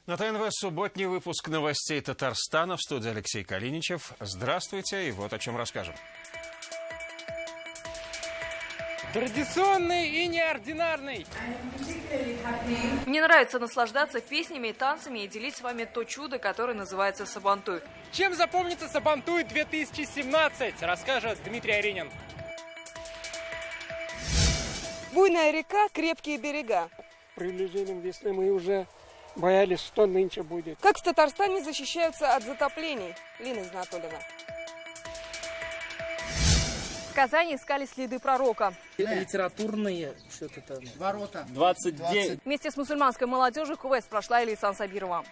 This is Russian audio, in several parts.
На ТНВ субботний выпуск новостей Татарстана. В студии Алексей Калиничев. Здравствуйте, и вот о чем расскажем. Традиционный и неординарный. Мне нравится наслаждаться песнями и танцами и делить с вами то чудо, которое называется Сабантуй. Чем запомнится Сабантуй 2017, расскажет Дмитрий Аринин. Буйная река, крепкие берега. Приближением весны мы уже боялись, что нынче будет. Как в Татарстане защищаются от затоплений? Лина Изнатуллина. В Казани искали следы пророка. Литературные что-то там. Ворота. 29. Вместе с мусульманской молодежью квест прошла Элисан Сабирова.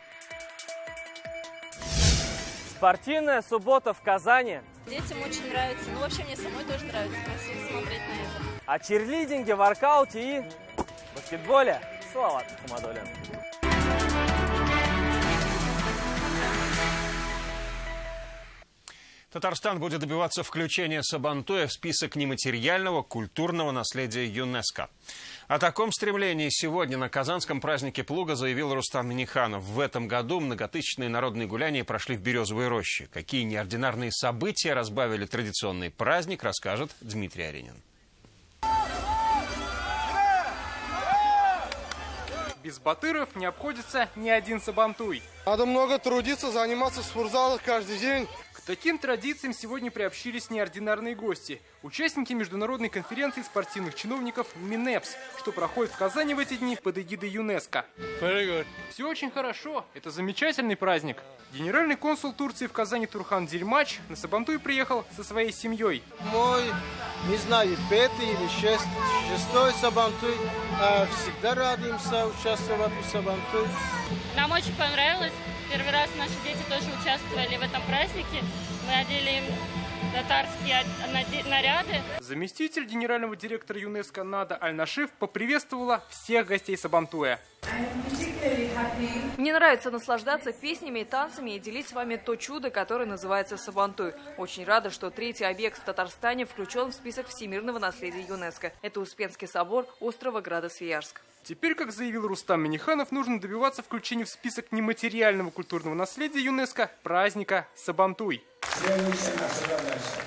Спортивная суббота в Казани. Детям очень нравится. Ну, вообще, мне самой тоже нравится. Красиво смотреть на это. О чирлидинге, воркауте и баскетболе. Салават Хамадуллин. Татарстан будет добиваться включения Сабантуя в список нематериального культурного наследия ЮНЕСКО. О таком стремлении сегодня на казанском празднике Плуга заявил Рустам Минниханов. В этом году многотысячные народные гуляния прошли в Березовой роще. Какие неординарные события разбавили традиционный праздник, расскажет Дмитрий Аринин. Без батыров не обходится ни один Сабантуй. Надо много трудиться, заниматься в спортзалах каждый день. К таким традициям сегодня приобщились неординарные гости. Участники международной конференции спортивных чиновников МИНЭПС, что проходит в Казани в эти дни под эгидой ЮНЕСКО. Все очень хорошо. Это замечательный праздник. Генеральный консул Турции в Казани Турхан Дильмач на Сабантуй приехал со своей семьей. Мой, не знаю, 5-й или 6-й Сабантуй. Всегда радуемся участвовать в Сабантуй. Нам очень понравилось. Первый раз наши дети тоже участвовали в этом празднике. Мы одели им татарские наряды. Заместитель генерального директора ЮНЕСКО Нада Аль-Нашиф поприветствовала всех гостей Сабантуя. Мне нравится наслаждаться песнями и танцами и делить с вами то чудо, которое называется Сабантуй. Очень рада, что третий объект в Татарстане включен в список всемирного наследия ЮНЕСКО. Это Успенский собор острова Града-Свияжск. Теперь, как заявил Рустам Минниханов, нужно добиваться включения в список нематериального культурного наследия ЮНЕСКО праздника Сабантуй. Следующая наша задача,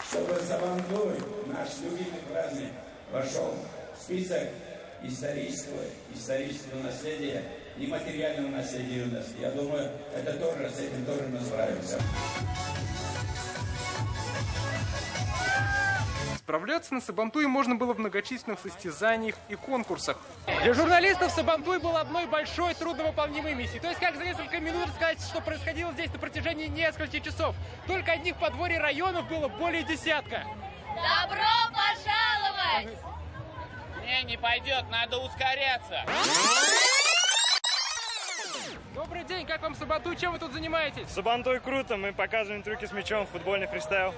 чтобы Сабантуй, наш любимый праздник, вошел в список исторического наследия, нематериального наследия ЮНЕСКО. Я думаю, это тоже, с этим тоже мы справимся. Справляться на Сабантуе можно было в многочисленных состязаниях и конкурсах. Для журналистов Сабантуй был одной большой трудновыполнимой миссией. То есть как за несколько минут рассказать, что происходило здесь на протяжении нескольких часов. Только одних подворий районов было более десятка. Добро пожаловать! Не пойдет, надо ускоряться. Добрый день, как вам Сабантуй? Чем вы тут занимаетесь? Сабантуй круто, мы показываем трюки с мячом, футбольный фристайл.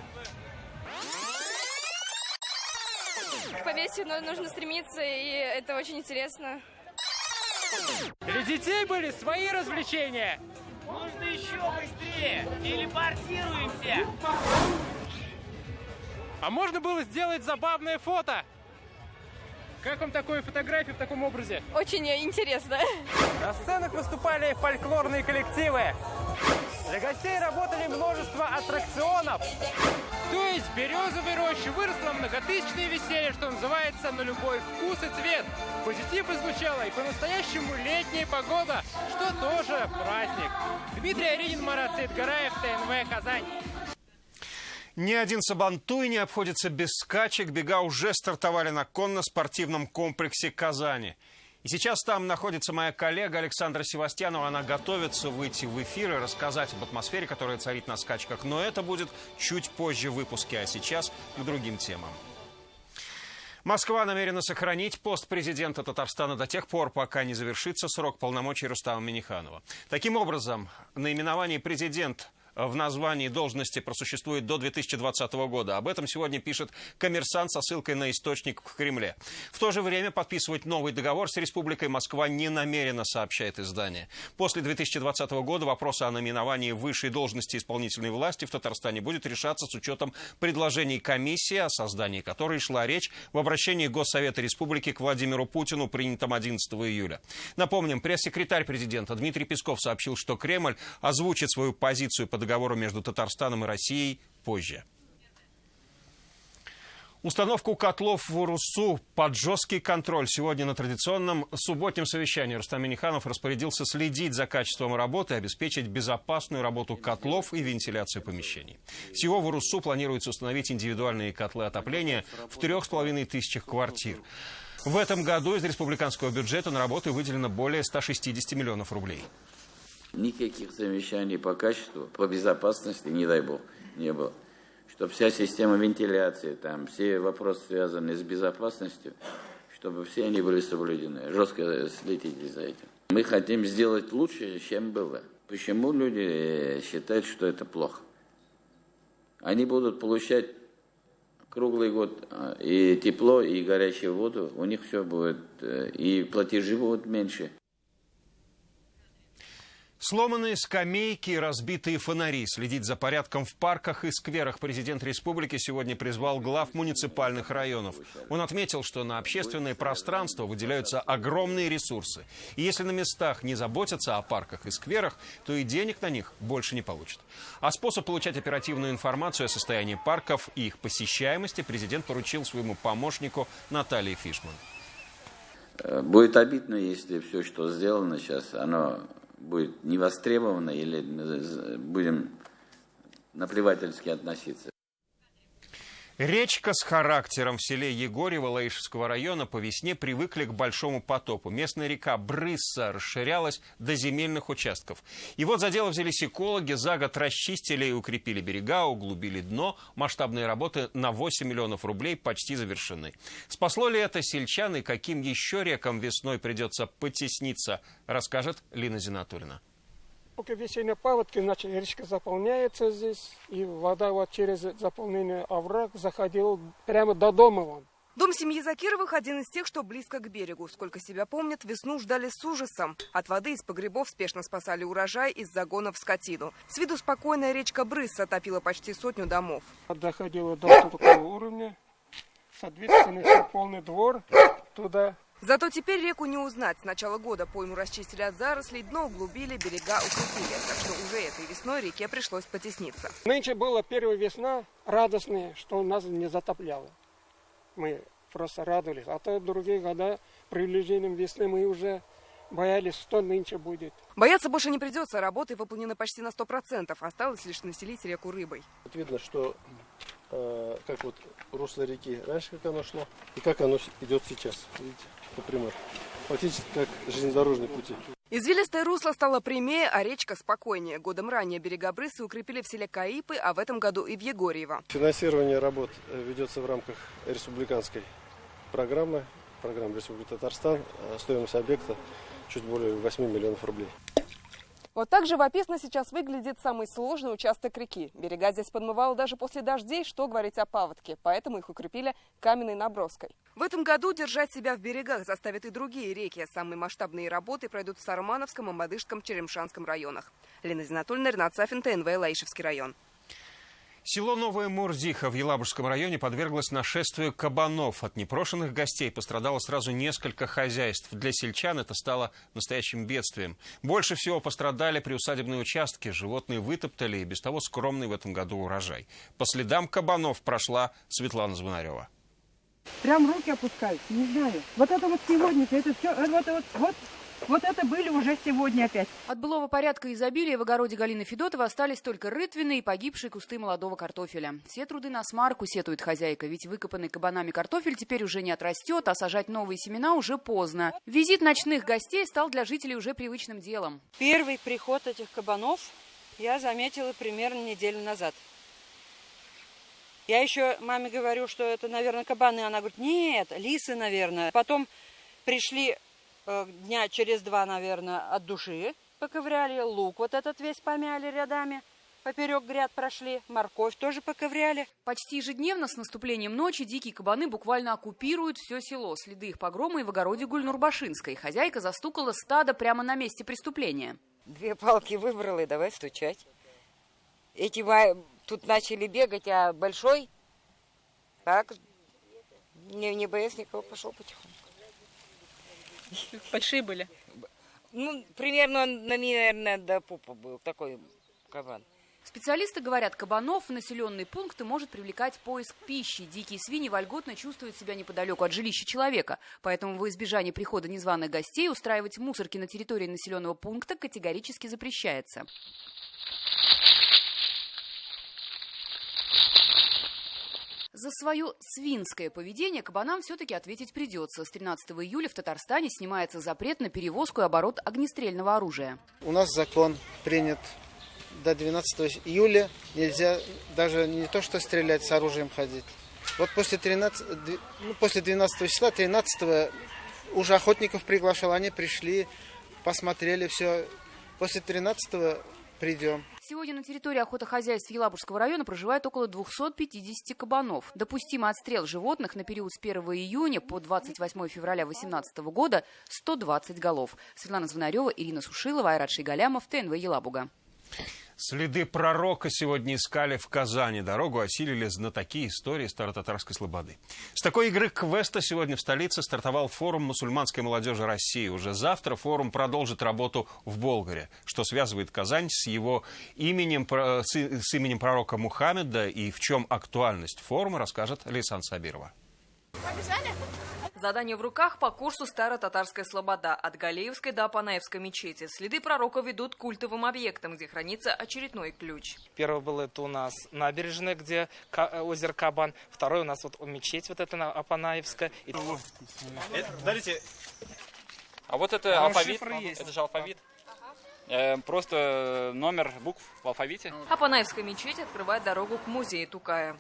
К победе нужно стремиться, и это очень интересно. Для детей были свои развлечения. Нужно еще быстрее. Телепортируемся. А можно было сделать забавное фото. Как вам такое фотография в таком образе? Очень интересно. На сценах выступали фольклорные коллективы. Для гостей работали множество аттракционов. То есть в Березовой роще выросло многотысячное веселье, что называется, на любой вкус и цвет. Позитив излучала и по-настоящему летняя погода, что тоже праздник. Дмитрий Аринин, Марат Сейдгараев, ТНВ, Казань. Ни один Сабантуй не обходится без скачек. Бега уже стартовали на конно-спортивном комплексе Казани. И сейчас там находится моя коллега Александра Севастьянова. Она готовится выйти в эфир и рассказать об атмосфере, которая царит на скачках. Но это будет чуть позже в выпуске, а сейчас к другим темам. Москва намерена сохранить пост президента Татарстана до тех пор, пока не завершится срок полномочий Рустама Минниханова. Таким образом, наименование президент в названии должности просуществует до 2020 года. Об этом сегодня пишет «Коммерсант» со ссылкой на источник в Кремле. В то же время подписывать новый договор с Республикой Москва не намерена, сообщает издание. После 2020 года вопрос о номиновании высшей должности исполнительной власти в Татарстане будет решаться с учетом предложений комиссии, о создании которой шла речь в обращении Госсовета Республики к Владимиру Путину, принятом 11 июля. Напомним, пресс-секретарь президента Дмитрий Песков сообщил, что Кремль озвучит свою позицию по договору между Татарстаном и Россией позже. Установку котлов в Урусу под жесткий контроль. Сегодня на традиционном субботнем совещании Рустам Минниханов распорядился следить за качеством работы и обеспечить безопасную работу котлов и вентиляцию помещений. Всего в Урусу планируется установить индивидуальные котлы отопления в 3500 квартир. В этом году из республиканского бюджета на работу выделено более 160 миллионов рублей. Никаких совещаний по качеству, по безопасности, не дай бог, не было. Чтобы вся система вентиляции, там, все вопросы, связанные с безопасностью, чтобы все они были соблюдены. Жестко следите за этим. Мы хотим сделать лучше, чем было. Почему люди считают, что это плохо? Они будут получать круглый год и тепло, и горячую воду. У них все будет, и платежи будут меньше. Сломанные скамейки, разбитые фонари. Следить за порядком в парках и скверах президент республики сегодня призвал глав муниципальных районов. Он отметил, что на общественное пространство выделяются огромные ресурсы. И если на местах не заботятся о парках и скверах, то и денег на них больше не получат. А способ получать оперативную информацию о состоянии парков и их посещаемости президент поручил своему помощнику Наталье Фишман. Будет обидно, если все, что сделано сейчас, оно будет не востребовано или будем наплевательски относиться. Речка с характером. В селе Егорьево Лаишевского района по весне привыкли к большому потопу. Местная река Брысса расширялась до земельных участков. И вот за дело взялись экологи, за год расчистили и укрепили берега, углубили дно. Масштабные работы на 8 миллионов рублей почти завершены. Спасло ли это сельчан и каким еще рекам весной придется потесниться, расскажет Лина Зинатуллина. Пока весенние паводки, значит, речка заполняется здесь, и вода вот через заполнение овраг заходила прямо до дома вон. Дом семьи Закировых один из тех, что близко к берегу. Сколько себя помнят, весну ждали с ужасом. От воды из погребов спешно спасали урожай из загонов скотину. С виду спокойная речка Брысса топила почти 100 домов. Доходила до такого уровня, соответственно, полный двор туда. Зато теперь реку не узнать. С начала года пойму расчистили от зарослей, дно углубили, берега укрепили. Так что уже этой весной реке пришлось потесниться. Нынче была первая весна радостная, что нас не затопляло. Мы просто радовались. А то другие года приближением весны мы уже боялись, что нынче будет. Бояться больше не придется. Работы выполнены почти на 100%. Осталось лишь населить реку рыбой. Вот видно, что как вот русло реки раньше, как оно шло, и как оно идет сейчас. Видите, например, фактически как железнодорожные пути. Извилистое русло стало прямее, а речка спокойнее. Годом ранее берега Брыссы укрепили в селе Каипы, а в этом году и в Егорьево. Финансирование работ ведется в рамках республиканской программы Республики Татарстан. Стоимость объекта чуть более 8 миллионов рублей. Вот так живописно сейчас выглядит самый сложный участок реки. Берега здесь подмывало даже после дождей, что говорить о паводке. Поэтому их укрепили каменной наброской. В этом году держать себя в берегах заставят и другие реки. Самые масштабные работы пройдут в Сармановском, Амадышском, Черемшанском районах. Лена Зинатульна, Ренат Сафин, ТНВ, Лаишевский район. Село Новая Мурзиха в Елабужском районе подверглось нашествию кабанов. От непрошенных гостей пострадало сразу несколько хозяйств. Для сельчан это стало настоящим бедствием. Больше всего пострадали приусадебные участки. Животные вытоптали и без того скромный в этом году урожай. По следам кабанов прошла Светлана Звонарева. Прям руки опускают, не знаю. Вот это вот сегодня, это все, вот это были уже сегодня опять. От былого порядка и изобилия в огороде Галины Федотовой остались только рытвины и погибшие кусты молодого картофеля. Все труды на смарку, сетует хозяйка, ведь выкопанный кабанами картофель теперь уже не отрастет, а сажать новые семена уже поздно. Визит ночных гостей стал для жителей уже привычным делом. Первый приход этих кабанов я заметила примерно неделю назад. Я еще маме говорю, что это, наверное, кабаны. Она говорит, нет, лисы, наверное. Потом пришли дня через 2, наверное, от души поковыряли, лук вот этот весь помяли рядами. поперек гряд прошли, морковь тоже поковыряли. Почти ежедневно с наступлением ночи дикие кабаны буквально оккупируют все село. Следы их погрома и в огороде Гульнур-Башинской. Хозяйка застукала стадо прямо на месте преступления. 2 палки выбрала и давай стучать. Эти тут начали бегать, а большой так, не боясь никого, пошел потихоньку. Большие были? Ну, примерно, наверное, до пупа был такой кабан. Специалисты говорят, кабанов в населенные пункты может привлекать поиск пищи. Дикие свиньи вольготно чувствуют себя неподалеку от жилища человека. Поэтому во избежание прихода незваных гостей устраивать мусорки на территории населенного пункта категорически запрещается. За свое свинское поведение кабанам все-таки ответить придется. С 13 июля в Татарстане снимается запрет на перевозку и оборот огнестрельного оружия. У нас закон принят. До 12 июля нельзя даже не то что стрелять, с оружием ходить. Вот после 12 числа, 13 уже охотников приглашал, они пришли, посмотрели все. После 13 придем. Сегодня на территории охотохозяйств Елабужского района проживает около 250 кабанов. Допустимый отстрел животных на период с 1 июня по 28 февраля 2018 года 120 голов. Светлана Звонарева, Ирина Сушилова, Айрат Шейгалямов, ТНВ Елабуга. Следы пророка сегодня искали в Казани. Дорогу осилили знатоки истории старотатарской слободы. С такой игры квеста сегодня в столице стартовал форум мусульманской молодежи России. Уже завтра форум продолжит работу в Болгаре, что связывает Казань с его именем, с именем пророка Мухаммеда, и в чем актуальность форума, расскажет Лейсан Сабирова. Задание в руках по курсу «Старо-татарская слобода» от Галеевской до Апанаевской мечети. Следы пророка ведут к культовым объектам, где хранится очередной ключ. Первый был это у нас набережная, где озеро Кабан. Второй у нас вот мечеть вот эта Апанаевская. Смотрите. А вот это алфавит. Это же алфавит. Просто номер букв в алфавите. Апанаевская мечеть открывает дорогу к музею Тукая.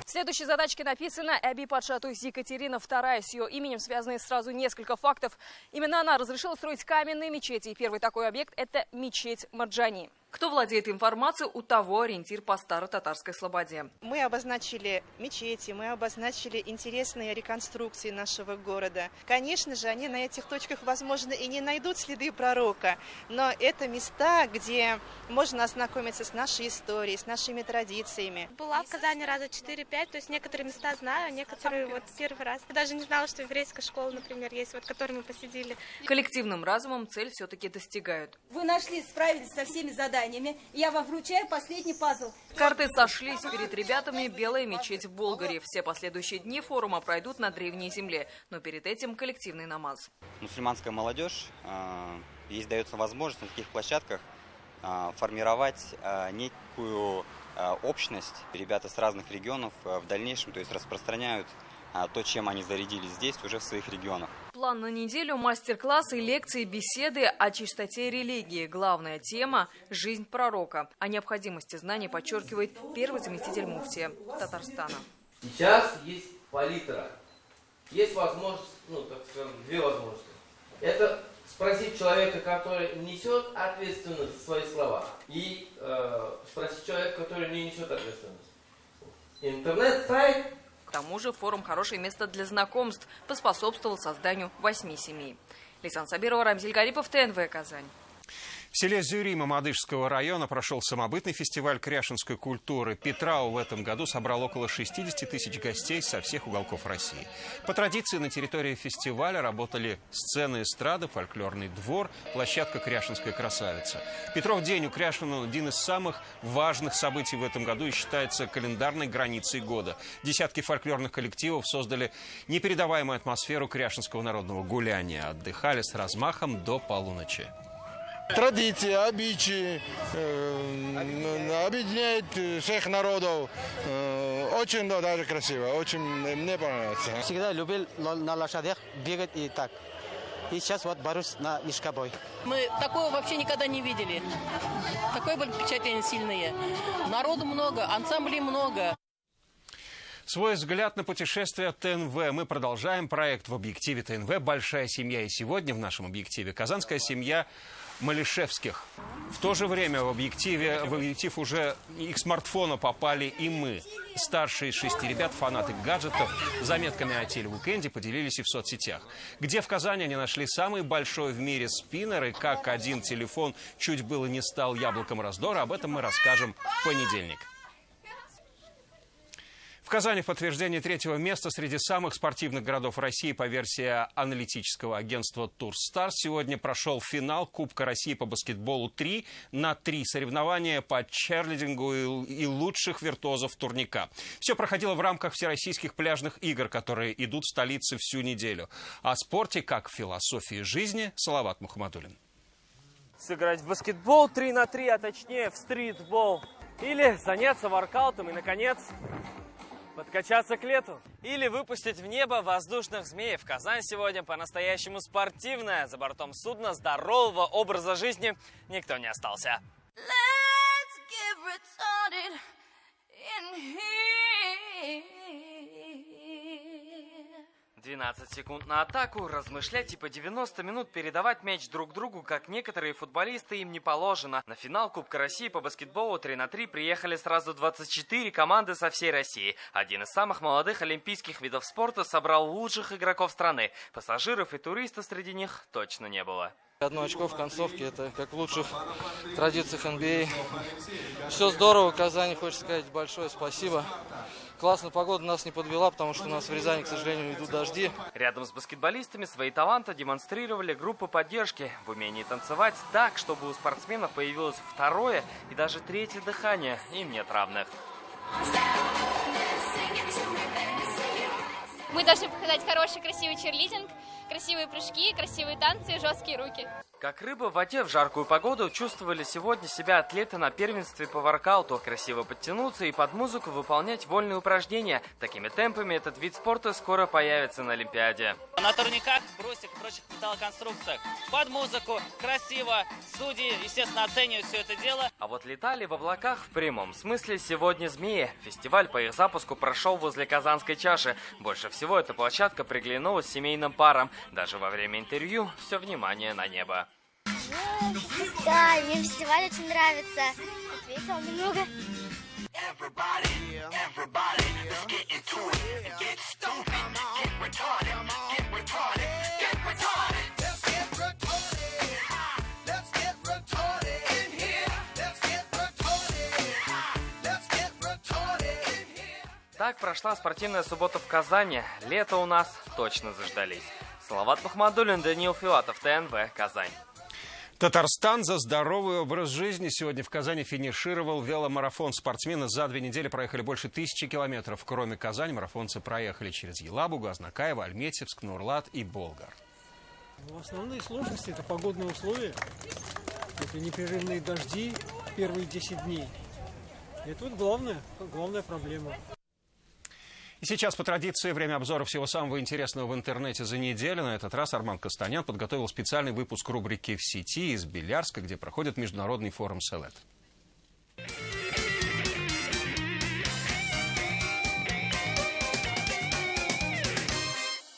В следующей задачке написано «Эби Патша», то есть Екатерина II. С ее именем связаны сразу несколько фактов. Именно она разрешила строить каменные мечети. И первый такой объект – это мечеть Марджани. Кто владеет информацией, у того ориентир по старо-татарской слободе. Мы обозначили мечети, мы обозначили интересные реконструкции нашего города. Конечно же, они на этих точках, возможно, и не найдут следы пророка, но это места, где можно ознакомиться с нашей историей, с нашими традициями. Была в Казани раза 4-5, то есть некоторые места знаю, некоторые вот первый раз. Я даже не знала, что еврейская школа, например, есть, вот, в которой мы посидели. Коллективным разумом цель все-таки достигают. Вы нашли, справились со всеми заданиями. Я вам вручаю последний пазл. Карты сошлись. Перед ребятами белая мечеть в Болгаре. Все последующие дни форума пройдут на древней земле. Но перед этим коллективный намаз. Мусульманская молодежь, ей дается возможность на таких площадках формировать некую общность. Ребята с разных регионов в дальнейшем, то есть распространяют то, чем они зарядились здесь, уже в своих регионах. План на неделю – мастер-классы, лекции, беседы о чистоте религии. Главная тема – жизнь пророка. О необходимости знаний подчеркивает первый заместитель муфтия Татарстана. Сейчас есть палитра. Есть возможность, так скажем, две возможности. Это спросить человека, который несет ответственность за свои слова, и спросить человека, который не несет ответственность. Интернет-сайт. К тому же форум – хорошее место для знакомств, поспособствовал созданию 8 семей. Лейсан Сабирова, Рамзиль Гарипов, ТНВ Казань. В селе Зюрима Мадыжского района прошел самобытный фестиваль кряшинской культуры. Петрау в этом году собрал около 60 тысяч гостей со всех уголков России. По традиции на территории фестиваля работали сцены эстрады, фольклорный двор, площадка «Кряшинская красавица». Петров день у Кряшина – один из самых важных событий в этом году и считается календарной границей года. Десятки фольклорных коллективов создали непередаваемую атмосферу кряшинского народного гуляния. Отдыхали с размахом до полуночи. Традиции, обычаи объединяет всех народов. Очень даже красиво, очень мне понравится. Всегда любил на лошадях бегать и так. И сейчас вот борюсь на мешкобой. Мы такого вообще никогда не видели. Такое были впечатления сильные. Народу много, ансамблей много. Свой взгляд на путешествие ТНВ. Мы продолжаем проект в объективе ТНВ «Большая семья». И сегодня в нашем объективе казанская семья Малишевских. В то же время в объектив уже их смартфона попали и мы. Старшие из 6 ребят, фанаты гаджетов, заметками о телеуикенде поделились и в соцсетях. Где в Казани они нашли самый большой в мире спиннер и как один телефон чуть было не стал яблоком раздора, об этом мы расскажем в понедельник. В Казани в подтверждение 3-го места среди самых спортивных городов России по версии аналитического агентства «Турстар» сегодня прошел финал Кубка России по баскетболу 3-на-3 соревнования по черлидингу и лучших виртуозов турника. Все проходило в рамках всероссийских пляжных игр, которые идут в столице всю неделю. О спорте как в философии жизни Салават Мухаммадуллин. Сыграть в баскетбол 3-на-3, а точнее в стритбол. Или заняться воркаутом и, наконец, подкачаться к лету. Или выпустить в небо воздушных змеев. Казань сегодня по-настоящему спортивная. За бортом судна здорового образа жизни никто не остался. 12 секунд на атаку, размышлять и по 90 минут передавать мяч друг другу, как некоторые футболисты, им не положено. На финал Кубка России по баскетболу 3-на-3 приехали сразу 24 команды со всей России. Один из самых молодых олимпийских видов спорта собрал лучших игроков страны. Пассажиров и туристов среди них точно не было. 1 очко в концовке, это как в лучших традициях NBA. Все здорово, Казани, хочется сказать большое спасибо. Классно, погода нас не подвела, потому что у нас в Рязани, к сожалению, идут дожди. Рядом с баскетболистами свои таланты демонстрировали группы поддержки в умении танцевать так, чтобы у спортсменов появилось 2-е и даже 3-е дыхание. Им нет равных. Мы должны показать хороший, красивый черлидинг, красивые прыжки, красивые танцы и жесткие руки. Как рыба в воде в жаркую погоду чувствовали сегодня себя атлеты на первенстве по воркауту. Красиво подтянуться и под музыку выполнять вольные упражнения. Такими темпами этот вид спорта скоро появится на Олимпиаде. На турниках, брусьях и прочих металлоконструкциях. Под музыку, красиво. Судьи, естественно, оценивают все это дело. А вот летали в облаках в прямом смысле сегодня змеи. Фестиваль по их запуску прошел возле Казанской чаши. Больше всего эта площадка приглянулась семейным парам. Даже во время интервью все внимание на небо. Да, мне фестиваль очень нравится. Тут весело немного. Так прошла спортивная суббота в Казани. Лето у нас точно заждались. Салават Мухаммадуллин, Даниил Филатов, ТНВ, Казань. Татарстан за здоровый образ жизни. Сегодня в Казани финишировал веломарафон. Спортсмены за 2 недели проехали больше 1000 километров. Кроме Казани, марафонцы проехали через Елабугу, Азнакаево, Альметьевск, Нурлат и Болгар. Основные сложности – это погодные условия. Это непрерывные дожди первые 10 дней. Это вот главная проблема. И сейчас, по традиции, время обзора всего самого интересного в интернете за неделю. На этот раз Арман Костанян подготовил специальный выпуск рубрики «В сети» из Белярска, где проходит международный форум СЭЛЭТ.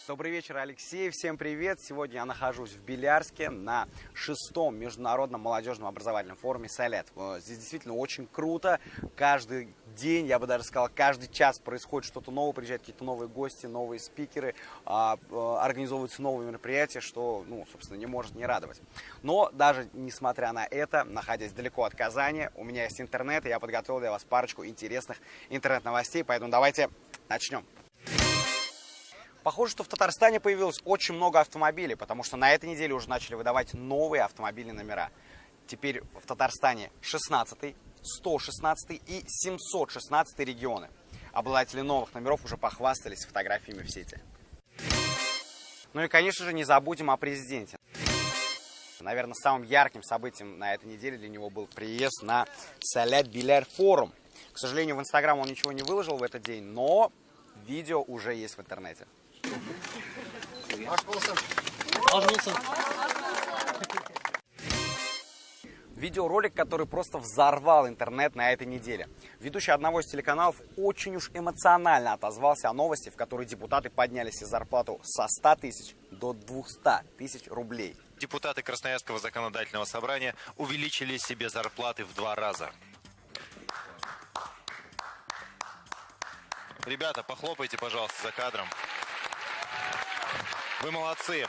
Добрый вечер, Алексей. Всем привет. Сегодня я нахожусь в Белярске на 6-м международном молодежном образовательном форуме СЭЛЭТ. Здесь действительно очень круто. Каждый день, я бы даже сказал, каждый час происходит что-то новое, приезжают какие-то новые гости, новые спикеры, организовываются новые мероприятия, что, собственно, не может не радовать. Но даже несмотря на это, находясь далеко от Казани, у меня есть интернет, и я подготовил для вас парочку интересных интернет-новостей, поэтому давайте начнем. Похоже, что в Татарстане появилось очень много автомобилей, потому что на этой неделе уже начали выдавать новые автомобильные номера. Теперь в Татарстане 16-й, 116-й и 716-й регионы. Обладатели новых номеров уже похвастались фотографиями в сети. Ну и, конечно же, не забудем о президенте. Наверное, самым ярким событием на этой неделе для него был приезд на СЭЛЭТ Беляр форум. К сожалению, в Инстаграм он ничего не выложил в этот день, но видео уже есть в интернете. Видеоролик, который просто взорвал интернет на этой неделе. Ведущий одного из телеканалов очень уж эмоционально отозвался о новости, в которой депутаты подняли себе зарплату со 100 тысяч до 200 тысяч рублей. депутаты Красноярского законодательного собрания увеличили себе зарплаты в 2 раза. Ребята, похлопайте, пожалуйста, за кадром. Вы молодцы,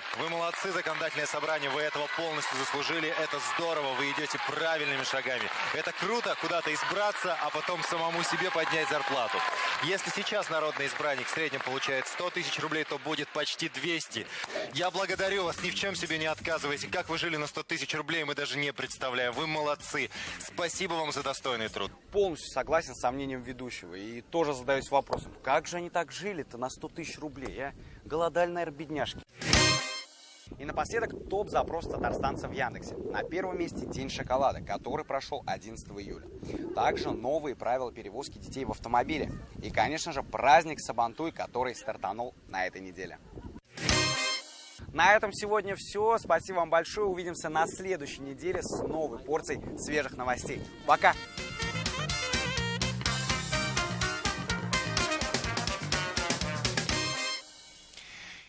законодательное собрание, вы этого полностью заслужили, это здорово, вы идете правильными шагами. Это круто куда-то избраться, а потом самому себе поднять зарплату. Если сейчас народный избранник в среднем получает 100 тысяч рублей, то будет почти 200. Я благодарю вас, ни в чем себе не отказывайте. Как вы жили на 100 тысяч рублей, мы даже не представляем. Вы молодцы. Спасибо вам за достойный труд. Полностью согласен с сомнением ведущего. И тоже задаюсь вопросом, как же они так жили-то на 100 тысяч рублей, а? Голодали, наверное, бедняжки. И напоследок топ-запрос татарстанцев в Яндексе. На первом месте День шоколада, который прошел 11 июля. Также новые правила перевозки детей в автомобиле. И, конечно же, праздник Сабантуй, который стартанул на этой неделе. На этом сегодня все. Спасибо вам большое. Увидимся на следующей неделе с новой порцией свежих новостей. Пока!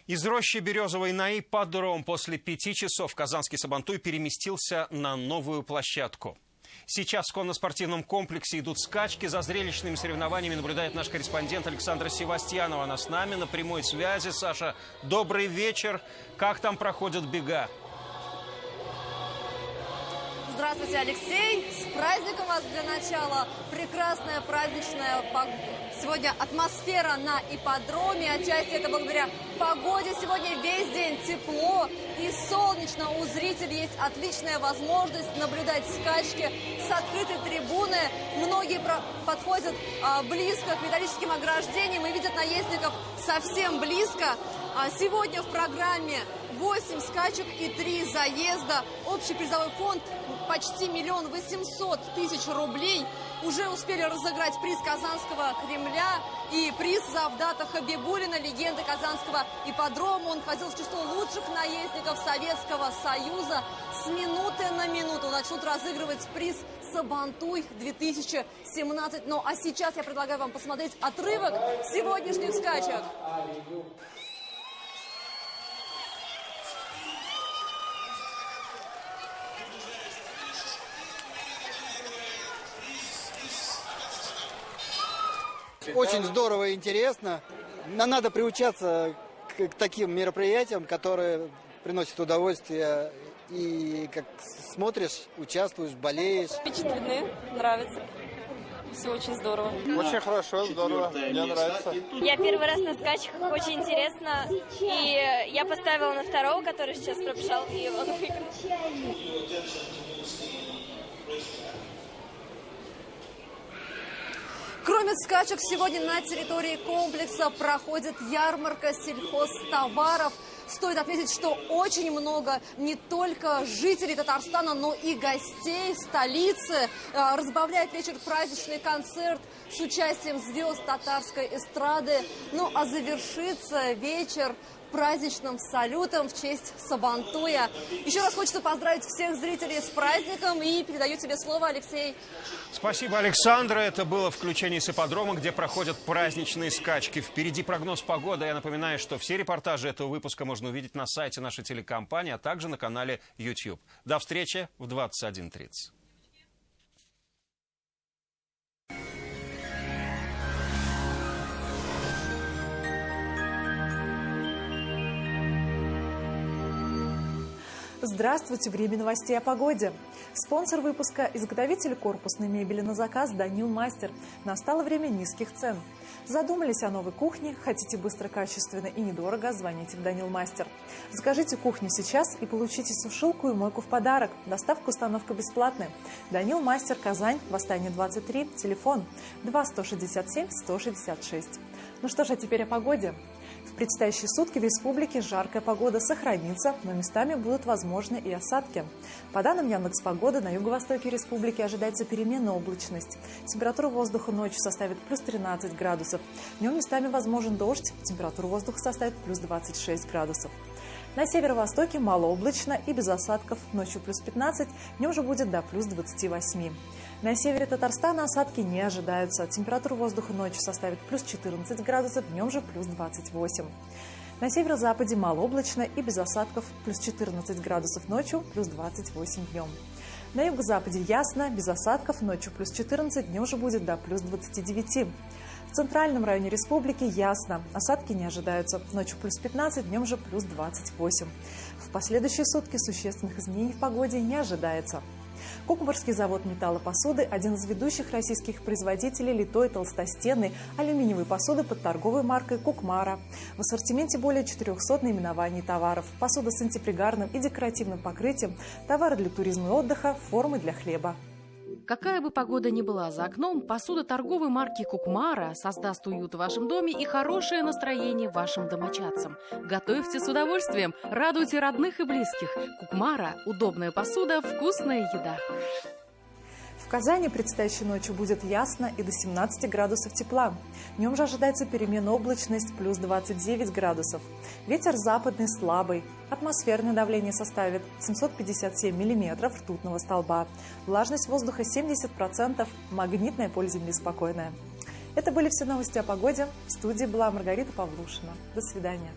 Из рощи Березовой на ипподром после 5 часов казанский Сабантуй переместился на новую площадку. Сейчас в конно-спортивном комплексе идут скачки. За зрелищными соревнованиями наблюдает наш корреспондент Александра Севастьянова. Она с нами на прямой связи. Саша, добрый вечер. Как там проходят бега? Здравствуйте, Алексей. С праздником вас для начала. Прекрасная праздничная сегодня атмосфера на ипподроме. Отчасти это благодаря погоде. Сегодня весь день тепло и солнечно. У зрителей есть отличная возможность наблюдать скачки с открытой трибуны. Многие подходят близко к металлическим ограждениям и видят наездников совсем близко. Сегодня в программе 8 скачек и 3 заезда. Общий призовой фонд почти 1 800 000 рублей. Уже успели разыграть приз Казанского Кремля и приз Завдата Хабибуллина, легенды Казанского ипподрома. Он входил в число лучших наездников Советского Союза. С минуты на минуту начнут разыгрывать приз Сабантуй 2017. Ну а сейчас я предлагаю вам посмотреть отрывок сегодняшних скачек. Очень здорово и интересно. Нам надо приучаться к таким мероприятиям, которые приносят удовольствие. И как смотришь, участвуешь, болеешь. Впечатлены, нравится. Все очень здорово. Очень хорошо, здорово. Мне нравится. Я первый раз на скачках, очень интересно. И я поставила на второго, который сейчас пробежал, и он выиграл. Кроме скачек, сегодня на территории комплекса проходит ярмарка сельхозтоваров. Стоит отметить, что очень много не только жителей Татарстана, но и гостей столицы. Разбавляет вечер праздничный концерт с участием звезд татарской эстрады. Ну а завершится вечер праздничным салютом в честь Сабантуя. Еще раз хочется поздравить всех зрителей с праздником и передаю тебе слово, Алексей. Спасибо, Александра. Это было включение с ипподрома, где проходят праздничные скачки. Впереди прогноз погоды. Я напоминаю, что все репортажи этого выпуска можно увидеть на сайте нашей телекомпании, а также на канале YouTube. До встречи в 21:30. Здравствуйте! Время новостей о погоде. Спонсор выпуска – изготовитель корпусной мебели на заказ «Данил Мастер». Настало время низких цен. Задумались о новой кухне? Хотите быстро, качественно и недорого? Звоните в «Данил Мастер». Закажите кухню сейчас и получите сушилку и мойку в подарок. Доставка, установка бесплатная. «Данил Мастер», Казань, Восстание 23, телефон 2 167 166. Ну что ж, а теперь о погоде. В предстоящие сутки в республике жаркая погода сохранится, но местами будут возможны и осадки. По данным Яндекс.Погоды, на юго-востоке республики ожидается переменная облачность. Температура воздуха ночью составит плюс 13 градусов. Днем местами возможен дождь, температура воздуха составит плюс 26 градусов. На северо-востоке малооблачно и без осадков. Ночью плюс 15, днем же будет до плюс 28. На севере Татарстана осадки не ожидаются. Температура воздуха ночью составит плюс 14 градусов, днем же плюс 28. На северо-западе малооблачно и без осадков, плюс 14 градусов ночью, плюс 28 днем. На юго-западе ясно, без осадков, ночью плюс 14, днем же будет до плюс 29. В центральном районе республики ясно, осадки не ожидаются, ночью плюс 15, днем же плюс 28. В последующие сутки существенных изменений в погоде не ожидается. Кукмарский завод металлопосуды – один из ведущих российских производителей литой толстостенной алюминиевой посуды под торговой маркой «Кукмара». В ассортименте более 400 наименований товаров, посуда с антипригарным и декоративным покрытием, товары для туризма и отдыха, формы для хлеба. Какая бы погода ни была за окном, посуда торговой марки «Кукмара» создаст уют в вашем доме и хорошее настроение вашим домочадцам. Готовьте с удовольствием, радуйте родных и близких. «Кукмара» – удобная посуда, вкусная еда. В Казани предстоящей ночью будет ясно и до 17 градусов тепла. Днем же ожидается переменная облачность, плюс 29 градусов. Ветер западный слабый. Атмосферное давление составит 757 миллиметров ртутного столба. Влажность воздуха 70%, магнитное поле Земли спокойное. Это были все новости о погоде. В студии была Маргарита Павлушина. До свидания.